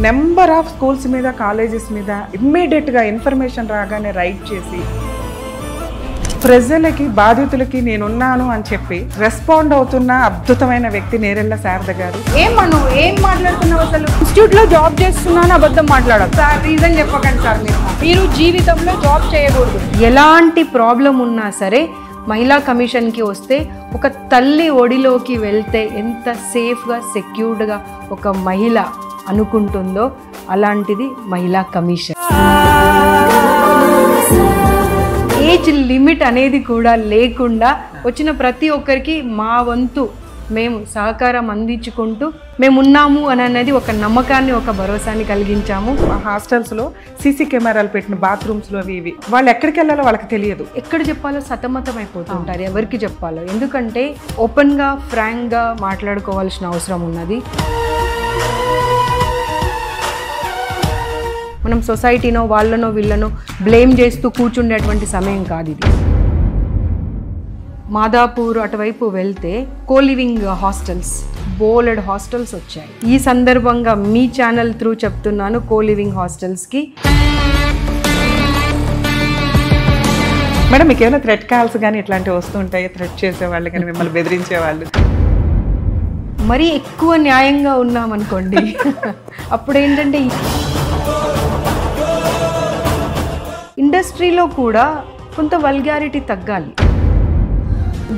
Number of schools మీద colleges మీద ఇమ్మీడియట్గా ఇన్ఫర్మేషన్ రాగానే రైట్ చేసి ప్రజలకి బాధితులకి నేనున్నాను అని చెప్పి రెస్పాండ్ అవుతున్న అద్భుతమైన వ్యక్తి నేరెళ్ళ శారద గారు. ఏం మాట్లాడుతున్నావు అసలు? ఇన్స్టిట్యూట్లో జాబ్ చేస్తున్నాను అబద్ధం మాట్లాడాలి సార్. రీజన్ చెప్పకండి సార్. మీరు జీవితంలో జాబ్ చేయకూడదు. ఎలాంటి ప్రాబ్లం ఉన్నా సరే మహిళా కమిషన్కి వస్తే ఒక తల్లి ఒడిలోకి వెళ్తే ఎంత సేఫ్గా సెక్యూర్డ్గా ఒక మహిళ అనుకుంటుందో అలాంటిది మహిళా కమిషన్. ఏజ్ లిమిట్ అనేది కూడా లేకుండా వచ్చిన ప్రతి ఒక్కరికి మా వంతు మేము సహకారం అందించుకుంటూ మేమున్నాము అని అనేది ఒక నమ్మకాన్ని, ఒక భరోసాని కలిగించాము. హాస్టల్స్లో సీసీ కెమెరాలు పెట్టిన బాత్రూమ్స్లో ఇవి వాళ్ళు ఎక్కడికి వెళ్ళాలో వాళ్ళకి తెలియదు. ఎక్కడ చెప్పాలో సతమతం అయిపోతుంటారు, ఎవరికి చెప్పాలో. ఎందుకంటే ఓపెన్గా ఫ్రాంక్గా మాట్లాడుకోవాల్సిన అవసరం ఉన్నది. మనం సొసైటీనో వాళ్ళనో వీళ్ళనో బ్లేమ్ చేస్తూ కూర్చుండేటువంటి సమయం కాదు ఇది. మాదాపూర్ అటువైపు వెళ్తే కోలివింగ్ హాస్టల్స్, బోలెడ్ హాస్టల్స్ వచ్చాయి. ఈ సందర్భంగా మీ ఛానల్ త్రూ చెప్తున్నాను, కోలివింగ్ హాస్టల్స్కి మేడం మీకు ఏమైనా థ్రెట్ కాల్స్ కానీ ఇట్లాంటివి వస్తుంటాయి? థ్రెట్ చేసేవాళ్ళు కానీ మిమ్మల్ని బెదిరించేవాళ్ళు? మరీ ఎక్కువ న్యాయంగా ఉన్నామనుకోండి అప్పుడు ఏంటంటే ఇండస్ట్రీలో కూడా కొంత వల్గారిటీ తగ్గాలి.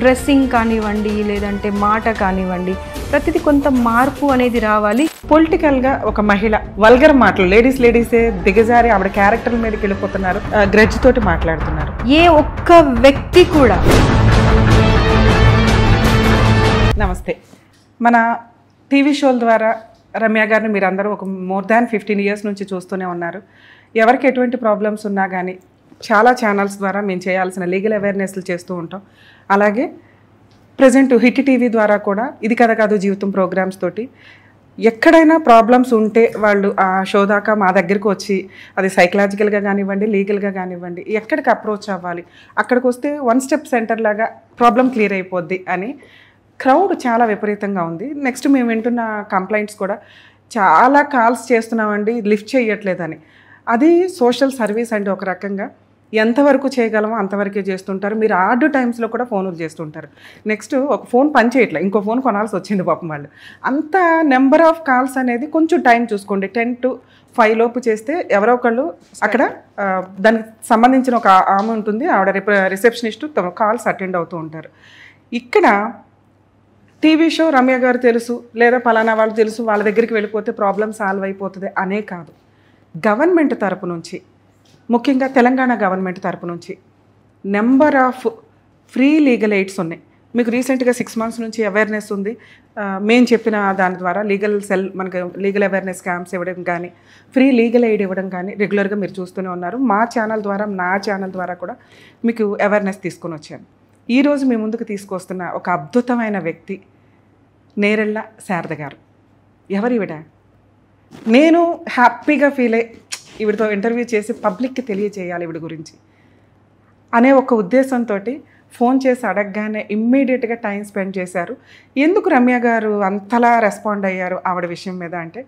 డ్రెస్సింగ్ కానివ్వండి, లేదంటే మాట కానివ్వండి, ప్రతిదీ కొంత మార్పు అనేది రావాలి. పొలిటికల్గా ఒక మహిళ వల్గర్ మాటలు లేడీసే దిగజారి ఆవిడ క్యారెక్టర్ మీదకి వెళ్ళిపోతున్నారు, గ్రడ్జ్ తోటి మాట్లాడుతున్నారు. ఏ ఒక్క వ్యక్తి కూడా. నమస్తే. మన టీవీ షోల ద్వారా రమ్య గారిని మీరు అందరూ ఒక మోర్ దాన్ 15 years నుంచి చూస్తూనే ఉన్నారు. ఎవరికి ఎటువంటి ప్రాబ్లమ్స్ ఉన్నా కానీ చాలా ఛానల్స్ ద్వారా మేము చేయాల్సిన లీగల్ అవేర్నెస్లు చేస్తూ ఉంటాం. అలాగే ప్రజెంట్ హిట్ టీవీ ద్వారా కూడా ఇది కథ కాదు జీవితం ప్రోగ్రామ్స్ తోటి ఎక్కడైనా ప్రాబ్లమ్స్ ఉంటే వాళ్ళు ఆ షో దాకా మా దగ్గరికి వచ్చి అది సైకలాజికల్గా కానివ్వండి, లీగల్గా కానివ్వండి, ఎక్కడికి అప్రోచ్ అవ్వాలి, అక్కడికి వస్తే 1 step సెంటర్ లాగా ప్రాబ్లం క్లియర్ అయిపోద్ది అని క్రౌడ్ చాలా విపరీతంగా ఉంది. నెక్స్ట్ మేము వింటున్న కంప్లైంట్స్ కూడా చాలా కాల్స్ చేస్తున్నామండి, లిఫ్ట్ చేయట్లేదని. అది సోషల్ సర్వీస్ అంటే ఒక రకంగా ఎంతవరకు చేయగలమో అంతవరకే చేస్తుంటారు. మీరు ఆర్డ్ టైమ్స్లో కూడా ఫోన్లు చేస్తుంటారు. నెక్స్ట్ ఒక ఫోన్ పని చేయట్లేదు, ఇంకో ఫోన్ కొనాల్సి వచ్చింది పాపం వాళ్ళు. అంత నెంబర్ ఆఫ్ కాల్స్ అనేది కొంచెం టైం చూసుకోండి. 10 to 5 లోపు చేస్తే ఎవరో ఒకళ్ళు అక్కడ దానికి సంబంధించిన ఒక ఆమె ఉంటుంది, ఆవిడ రిసెప్షనిస్ట్ కాల్స్ అటెండ్ అవుతూ ఉంటారు. ఇక్కడ టీవీ షో రమ్య గారు తెలుసు లేదా పలానా వాళ్ళు తెలుసు, వాళ్ళ దగ్గరికి వెళ్ళిపోతే ప్రాబ్లం సాల్వ్ అయిపోతుంది అనే కాదు. గవర్నమెంట్ తరపు నుంచి, ముఖ్యంగా తెలంగాణ గవర్నమెంట్ తరపు నుంచి number of free legal AIDS ఉన్నాయి. మీకు రీసెంట్గా 6 months నుంచి అవేర్నెస్ ఉంది. మేము చెప్పిన దాని ద్వారా లీగల్ సెల్ మనకు లీగల్ అవేర్నెస్ క్యాంప్స్ ఇవ్వడం కానీ, ఫ్రీ లీగల్ ఎయిడ్ ఇవ్వడం కానీ రెగ్యులర్గా మీరు చూస్తూనే ఉన్నారు. మా ఛానల్ ద్వారా, నా ఛానల్ ద్వారా కూడా మీకు అవేర్నెస్ తీసుకొని వచ్చాను. ఈరోజు మీ ముందుకు తీసుకొస్తున్న ఒక అద్భుతమైన వ్యక్తి నేరెళ్ళ శారద గారు. ఎవరివిడ? నేను హ్యాపీగా ఫీల్ అయ్యి ఈవిడతో ఇంటర్వ్యూ చేసి పబ్లిక్కి తెలియజేయాలి ఈవిడ గురించి అనే ఒక ఉద్దేశంతో ఫోన్ చేసి అడగగానే ఇమ్మీడియట్గా టైం స్పెండ్ చేశారు. ఎందుకు రమ్య గారు అంతలా రెస్పాండ్ అయ్యారు ఆవిడ విషయం మీద అంటే,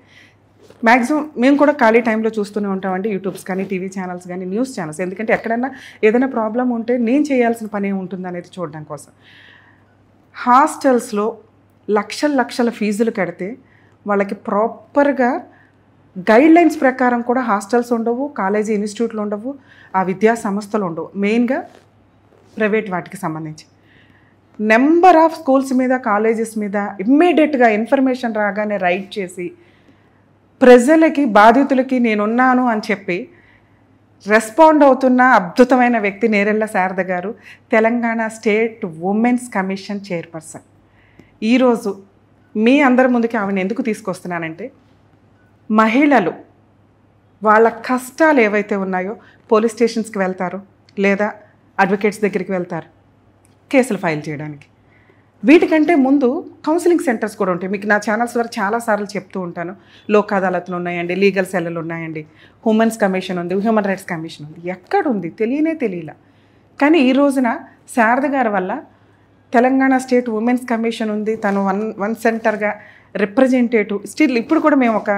మ్యాక్సిమం మేము కూడా ఖాళీ టైంలో చూస్తూనే ఉంటామండి, యూట్యూబ్స్ కానీ, టీవీ ఛానల్స్ కానీ, న్యూస్ ఛానల్స్. ఎందుకంటే ఎక్కడైనా ఏదైనా ప్రాబ్లం ఉంటే నేను చేయాల్సిన పని ఏముంటుంది అనేది చూడడం కోసం. హాస్టల్స్లో లక్షల ఫీజులు కడితే వాళ్ళకి ప్రాపర్గా గైడ్లైన్స్ ప్రకారం కూడా హాస్టల్స్ ఉండవు, కాలేజీ ఇన్స్టిట్యూట్లు ఉండవు, ఆ విద్యా సంస్థలు ఉండవు. మెయిన్గా ప్రైవేట్ వాటికి సంబంధించి నెంబర్ ఆఫ్ స్కూల్స్ మీద, కాలేజెస్ మీద ఇమ్మీడియట్గా ఇన్ఫర్మేషన్ రాగానే రైట్ చేసి ప్రజలకి బాధితులకి నేనున్నాను అని చెప్పి రెస్పాండ్ అవుతున్న అద్భుతమైన వ్యక్తి నేరెళ్ళ శారద గారు, Telangana state women's commission chairperson. ఈరోజు మీ అందరి ముందుకి ఆవిడని ఎందుకు తీసుకొస్తున్నానంటే, మహిళలు వాళ్ళ కష్టాలు ఏవైతే ఉన్నాయో పోలీస్ స్టేషన్స్కి వెళ్తారు, లేదా అడ్వకేట్స్ దగ్గరికి వెళ్తారు కేసులు ఫైల్ చేయడానికి. వీటికంటే ముందు కౌన్సిలింగ్ సెంటర్స్ కూడా ఉంటాయి. మీకు నా ఛానల్స్ ద్వారా చాలాసార్లు చెప్తూ ఉంటాను. లోక్ అదాలత్లు ఉన్నాయండి, లీగల్ సెల్లు ఉన్నాయండి, ఉమెన్స్ కమిషన్ ఉంది, హ్యూమన్ రైట్స్ కమిషన్ ఉంది. ఎక్కడుంది తెలియలా. కానీ ఈ రోజున శారద గారి వల్ల తెలంగాణ స్టేట్ ఉమెన్స్ కమిషన్ ఉంది. తను వన్ సెంటర్గా రిప్రజెంటేటివ్ స్టిల్ ఇప్పుడు కూడా మేము ఒక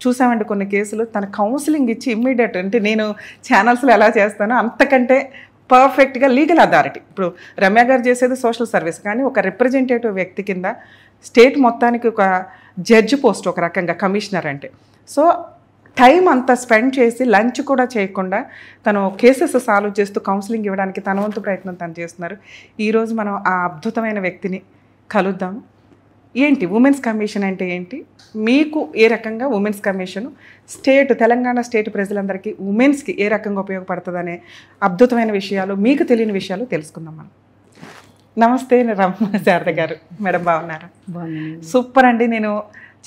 చూసామండి కొన్ని కేసులు. తన కౌన్సిలింగ్ ఇచ్చి ఇమ్మీడియట్, అంటే నేను ఛానల్స్లో ఎలా చేస్తానో అంతకంటే పర్ఫెక్ట్గా లీగల్ అథారిటీ. ఇప్పుడు రమ్య గారు చేసేది సోషల్ సర్వీస్, కానీ ఒక రిప్రజెంటేటివ్ వ్యక్తి కింద స్టేట్ మొత్తానికి ఒక జడ్జి పోస్ట్, ఒక రకంగా కమిషనర్ అంటే. సో టైం అంతా స్పెండ్ చేసి లంచ్ కూడా చేయకుండా తను కేసెస్ సాల్వ్ చేస్తూ కౌన్సిలింగ్ ఇవ్వడానికి తన వంతు ప్రయత్నం తను చేస్తున్నారు. ఈరోజు మనం ఆ అద్భుతమైన వ్యక్తిని కలుద్దాం. ఏంటి ఉమెన్స్ కమిషన్ అంటే ఏంటి, మీకు ఏ రకంగా ఉమెన్స్ కమిషన్ తెలంగాణ స్టేట్ ప్రజలందరికీ ఉమెన్స్కి ఏ రకంగా ఉపయోగపడుతుందనే అద్భుతమైన విషయాలు, మీకు తెలియని విషయాలు తెలుసుకుందాం మనం. నమస్తే శారద గారు, మేడం బాగున్నారా? సూపర్ అండి. నేను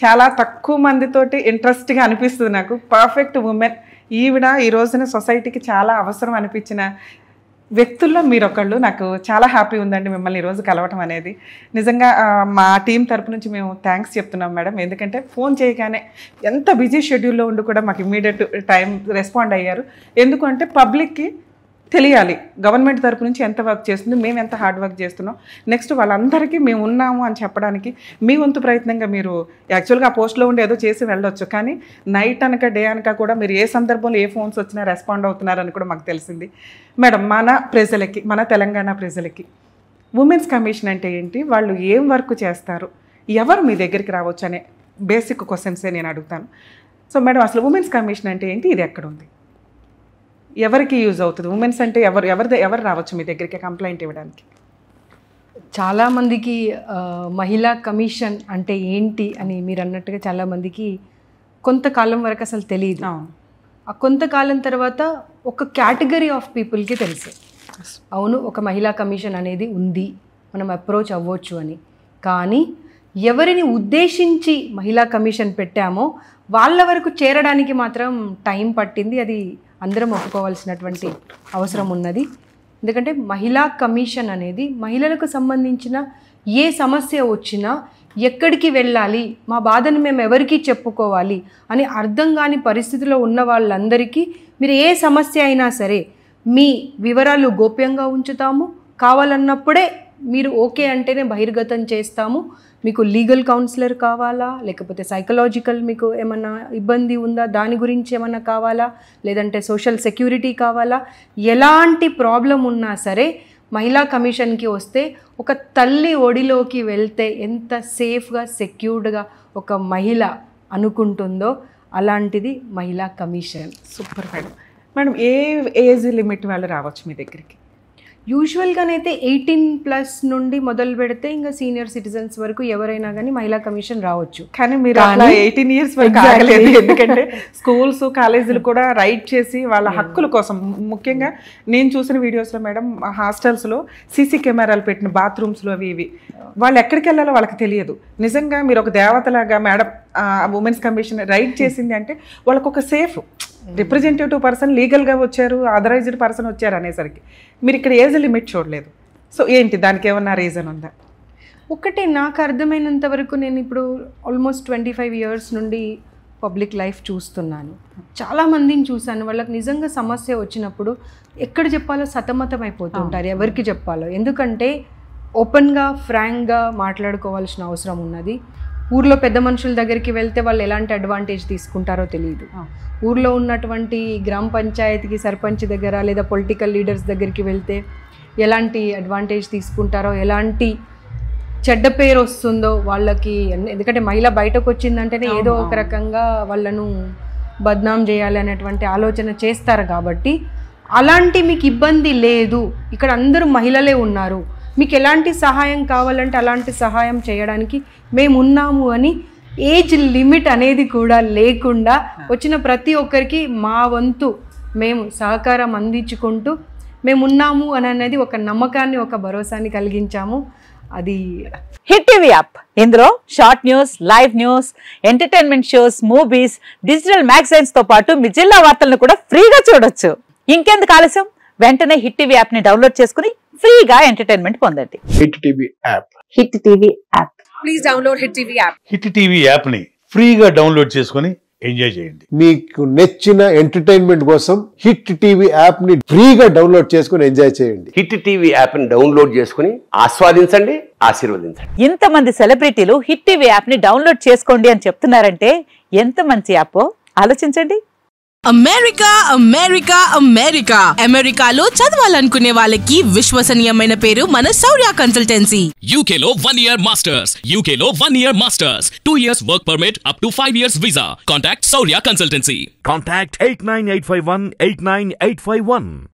చాలా తక్కువ మందితోటి ఇంట్రెస్ట్గా అనిపిస్తుంది నాకు. పర్ఫెక్ట్ ఉమెన్ ఈవిడ ఈ రోజున సొసైటీకి చాలా అవసరం అనిపించిన వ్యక్తుల్లో మీరు ఒకళ్ళు. నాకు చాలా హ్యాపీ ఉందండి మిమ్మల్ని ఈరోజు కలవటం అనేది. నిజంగా మా టీం తరపు నుంచి మేము థ్యాంక్స్ చెప్తున్నాం మేడం. ఎందుకంటే ఫోన్ చేయగానే ఎంత బిజీ షెడ్యూల్లో ఉండి కూడా మాకు ఇమ్మీడియట్ టైం రెస్పాండ్ అయ్యారు. ఎందుకంటే పబ్లిక్కి తెలియాలి గవర్నమెంట్ తరపు నుంచి ఎంత వర్క్ చేస్తుంది, మేము ఎంత హార్డ్ వర్క్ చేస్తున్నాం, నెక్స్ట్ వాళ్ళందరికీ మేము ఉన్నాము అని చెప్పడానికి మీ వంతు ప్రయత్నంగా మీరు యాక్చువల్గా ఆ పోస్ట్లో ఉండి ఏదో చేసి వెళ్ళొచ్చు, కానీ నైట్ అనక డే అనక కూడా మీరు ఏ సందర్భంలో ఏ ఫోన్స్ వచ్చినా రెస్పాండ్ అవుతున్నారని కూడా మాకు తెలిసింది. మేడం, మన ప్రజలకి, మన తెలంగాణ ప్రజలకి ఉమెన్స్ కమిషన్ అంటే ఏంటి, వాళ్ళు ఏం వర్క్ చేస్తారు, ఎవరు మీ దగ్గరికి రావచ్చు అనే బేసిక్ క్వశ్చన్సే నేను అడుగుతాను. సో మేడం, అసలు ఉమెన్స్ కమిషన్ అంటే ఏంటి, ఇది ఎక్కడ ఉంది, ఎవరికి యూజ్ అవుతుంది, ఉమెన్స్ అంటే ఎవరు రావచ్చు మీ దగ్గరికి కంప్లైంట్ ఇవ్వడానికి? చాలామందికి మహిళా కమిషన్ అంటే ఏంటి అని మీరు అన్నట్టుగా చాలామందికి కొంతకాలం వరకు అసలు తెలియదు. ఆ కొంతకాలం తర్వాత ఒక కేటగిరీ ఆఫ్ పీపుల్కి తెలుసు, అవును ఒక మహిళా కమిషన్ అనేది ఉంది, మనం అప్రోచ్ అవ్వచ్చు అని. కానీ ఎవరిని ఉద్దేశించి మహిళా కమిషన్ పెట్టామో వాళ్ళ వరకు చేరడానికి మాత్రం టైం పట్టింది. అది అందరం ఒప్పుకోవాల్సినటువంటి అవసరం ఉన్నది. ఎందుకంటే మహిళా కమిషన్ అనేది మహిళలకు సంబంధించిన ఏ సమస్య వచ్చినా ఎక్కడికి వెళ్ళాలి, మా బాధను మేము ఎవరికి చెప్పుకోవాలి అని అర్థం కాని పరిస్థితిలో ఉన్న వాళ్ళందరికీ మీరు ఏ సమస్య అయినా సరే మీ వివరాలు గోప్యంగా ఉంచుతాము, కావాలన్నప్పుడే మీరు ఓకే అంటేనే బహిర్గతం చేస్తాము. మీకు లీగల్ కౌన్సిలర్ కావాలా, లేకపోతే సైకలాజికల్ మీకు ఏమన్నా ఇబ్బంది ఉందా దాని గురించి ఏమన్నా కావాలా, లేదంటే సోషల్ సెక్యూరిటీ కావాలా, ఎలాంటి ప్రాబ్లం ఉన్నా సరే మహిళా కమిషన్కి వస్తే ఒక తల్లి ఒడిలోకి వెళ్తే ఎంత సేఫ్గా సెక్యూర్డ్గా ఒక మహిళ అనుకుంటుందో అలాంటిది మహిళా కమిషన్. Super madam. మేడం, ఏ ఏజ్ లిమిట్ వాళ్ళు రావచ్చు మీ దగ్గరికి? యూజువల్గానైతే 18+ నుండి మొదలు పెడితే ఇంకా సీనియర్ సిటిజన్స్ వరకు ఎవరైనా కానీ మహిళా కమిషన్ రావచ్చు. కానీ మీరు 18 years వరకు ఆగలేదు. ఎందుకంటే స్కూల్స్ కాలేజీలు కూడా రైట్ చేసి వాళ్ళ హక్కుల కోసం, ముఖ్యంగా నేను చూసిన వీడియోస్లో మేడం హాస్టల్స్లో సీసీ కెమెరాలు పెట్టిన బాత్రూమ్స్లో ఇవి వాళ్ళు ఎక్కడికి వెళ్ళాలో వాళ్ళకి తెలియదు. నిజంగా మీరు ఒక దేవతలాగా మేడం ఉమెన్స్ కమిషన్ రైట్ చేసింది అంటే వాళ్ళకు ఒక సేఫ్ రిప్రజెంటేటివ్ పర్సన్ లీగల్గా వచ్చారు, ఆథరైజ్డ్ పర్సన్ వచ్చారు అనేసరికి మీరు ఇక్కడ ఏజ్ లిమిట్ చూడలేదు. సో ఏంటి, దానికి ఏమన్నా రీజన్ ఉందా? ఒకటి నాకు అర్థమైనంత వరకు నేను ఇప్పుడు ఆల్మోస్ట్ 25 years నుండి పబ్లిక్ లైఫ్ చూస్తున్నాను. చాలామందిని చూశాను, వాళ్ళకి నిజంగా సమస్య వచ్చినప్పుడు ఎక్కడ చెప్పాలో సతమతం అయిపోతుంటారు, ఎవరికి చెప్పాలో. ఎందుకంటే ఓపెన్గా ఫ్రాంక్గా మాట్లాడుకోవాల్సిన అవసరం ఉన్నది. ఊర్లో పెద్ద మనుషుల దగ్గరికి వెళ్తే వాళ్ళు ఎలాంటి అడ్వాంటేజ్ తీసుకుంటారో తెలియదు. ఊర్లో ఉన్నటువంటి గ్రామ పంచాయతీకి సర్పంచ్ దగ్గర లేదా పొలిటికల్ లీడర్స్ దగ్గరికి వెళ్తే ఎలాంటి అడ్వాంటేజ్ తీసుకుంటారో, ఎలాంటి చెడ్డ పేరు వస్తుందో వాళ్ళకి. ఎందుకంటే మహిళ బయటకు వచ్చిందంటేనే ఏదో ఒక రకంగా వాళ్ళను బద్నాం చేయాలి అనేటువంటి ఆలోచన చేస్తారు. కాబట్టి అలాంటి మీకు ఇబ్బంది లేదు, ఇక్కడ అందరూ మహిళలే ఉన్నారు, మీకు ఎలాంటి సహాయం కావాలంటే అలాంటి సహాయం చేయడానికి మేము ఉన్నాము అని ఏజ్ లిమిట్ అనేది కూడా లేకుండా వచ్చిన ప్రతి ఒక్కరికి మా వంతు మేము సహకారం అందించుకుంటూ మేము ఉన్నాము అని అనేది ఒక నమ్మకాన్ని, ఒక భరోసాని కలిగించాము. అది హిట్ టీవీ యాప్. ఇందులో short news, live news, entertainment shows, movies, digital magazines తో పాటు మీ జిల్లా వార్తలను కూడా ఫ్రీగా చూడొచ్చు. ఇంకెందుకు ఆలస్యం, వెంటనే హిట్ టీవీ యాప్ ని డౌన్లోడ్ చేసుకుని ఫ్రీగా ఎంటర్టైన్మెంట్ పొందండి. Hit TV app. Hit TV app. Please download hit TV app. Hit TV app ని ఫ్రీగా డౌన్లోడ్ చేసుకుని ఎంజాయ్ చేయండి. మీకు నచ్చిన ఎంటర్టైన్మెంట్ కోసం హిట్ టీవీ యాప్ ని ఫ్రీగా డౌన్లోడ్ చేసుకుని ఎంజాయ్ చేయండి. హిట్ టీవీ యాప్ ని డౌన్లోడ్ చేసుకుని ఆస్వాదించండి, ఆశీర్వదించండి. ఇంతమంది సెలబ్రిటీలు హిట్ టీవీ యాప్ ని డౌన్లోడ్ చేసుకోండి అని చెప్తున్నారంటే ఎంత మంచి యాప్ ఆలోచించండి. అమెరికా అమెరికా అమెరికా అమెరికాలో చదవాలనుకునే వాళ్ళకి విశ్వసనీయమైన పేరు మన శౌర్య కన్సల్టెన్సీ. UK లో 1 year masters, UK లో 1 year masters, 2 years work permit up to 5 years visa. Contact Saurya Consultancy. Contact 89851 89851.